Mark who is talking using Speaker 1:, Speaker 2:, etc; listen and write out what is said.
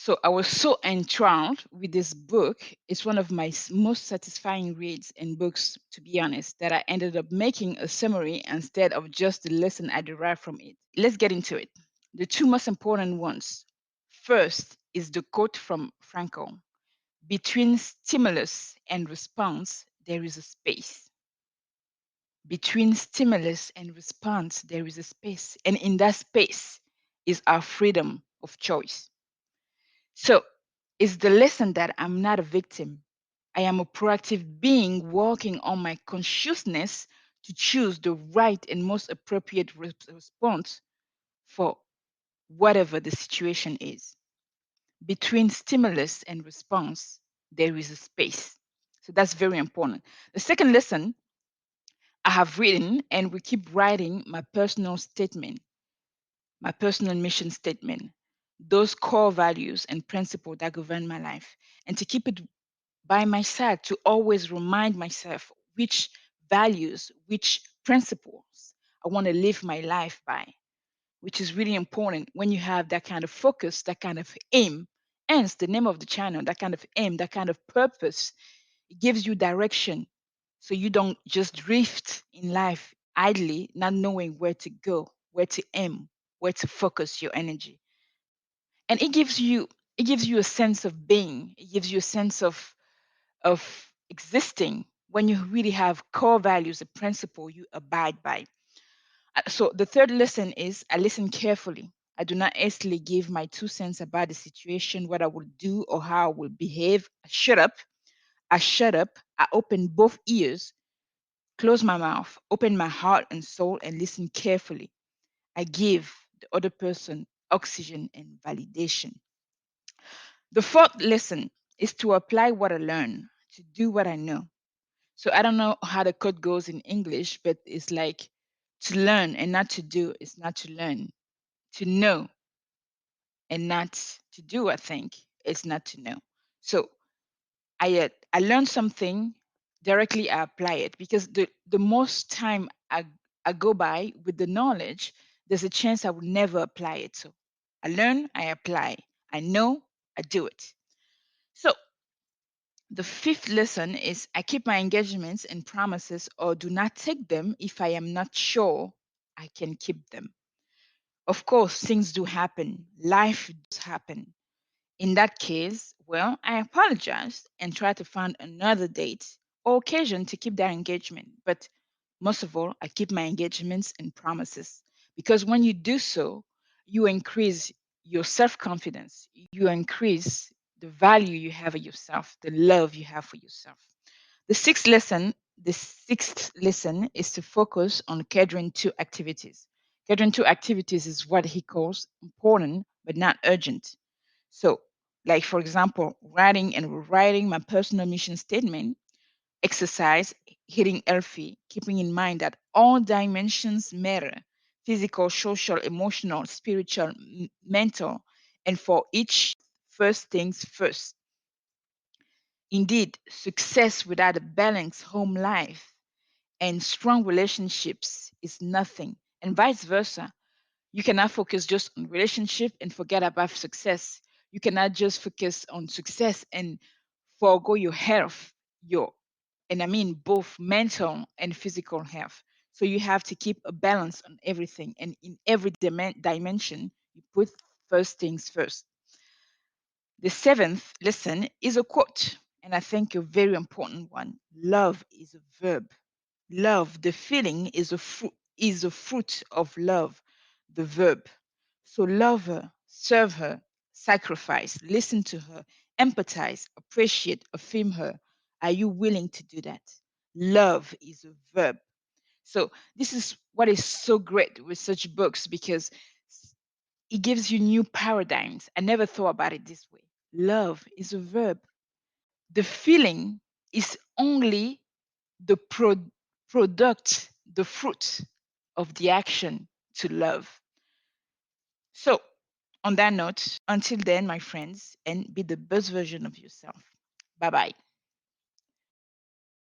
Speaker 1: So I was so enthralled with this book. It's one of my most satisfying reads and books, to be honest, that I ended up making a summary instead of just the lesson I derived from it. Let's get into it. The two most important ones. First is the quote from Frankel: between stimulus and response, there is a space. Between stimulus and response, there is a space. And in that space is our freedom of choice. So it's the lesson that I'm not a victim. I am a proactive being working on my consciousness to choose the right and most appropriate response for whatever the situation is. Between stimulus and response, there is a space. So that's very important. The second lesson I have written, and we keep writing my personal statement, my personal mission statement, those core values and principles that govern my life, and to keep it by my side to always remind myself which values, which principles I want to live my life by, which is really important when you have that kind of focus, that kind of aim. Hence, the name of the channel, that kind of aim, that kind of purpose, it gives you direction so you don't just drift in life idly, not knowing where to go, where to aim, where to focus your energy. And it gives you a sense of being. It gives you a sense of existing when you really have core values, a principle you abide by. So the third lesson is I listen carefully. I do not hastily give my 2 cents about the situation, what I will do or how I will behave. I shut up. I shut up. I open both ears, close my mouth, open my heart and soul, and listen carefully. I give the other person oxygen and validation. The fourth lesson is to apply what I learn, to do what I know. So I don't know how the code goes in English, but it's like to learn and not to do is not to learn. To know and not to do, I think, is not to know. So I learn something directly, I apply it because the most time I go by with the knowledge, there's a chance I will never apply it. So I learn, I apply. I know, I do it. So the fifth lesson is I keep my engagements and promises or do not take them if I am not sure I can keep them. Of course, things do happen. Life does happen. In that case, well, I apologize and try to find another date or occasion to keep that engagement. But most of all, I keep my engagements and promises because when you do so, you increase your self confidence, you increase the value you have of yourself, the love you have for yourself. The sixth lesson is to focus on cadring two activities. Cadring two activities is what he calls important but not urgent. So, like for example, writing and rewriting my personal mission statement, exercise, hitting healthy, keeping in mind that all dimensions matter: physical, social, emotional, spiritual, mental, and for each, first things first. Indeed, success without a balanced home life and strong relationships is nothing, and vice versa. You cannot focus just on relationship and forget about success. You cannot just focus on success and forego your health, your and I mean both mental and physical health. So you have to keep a balance on everything, and in every dimension, you put first things first. The seventh lesson is a quote, and I think a very important one. Love is a verb. Love, the feeling, is a fruit of love, the verb. So love her, serve her, sacrifice, listen to her, empathize, appreciate, affirm her. Are you willing to do that? Love is a verb. So this is what is so great with such books because it gives you new paradigms. I never thought about it this way. Love is a verb. The feeling is only the product, the fruit of the action to love. So, on that note, until then, my friends, and be the best version of yourself. Bye bye.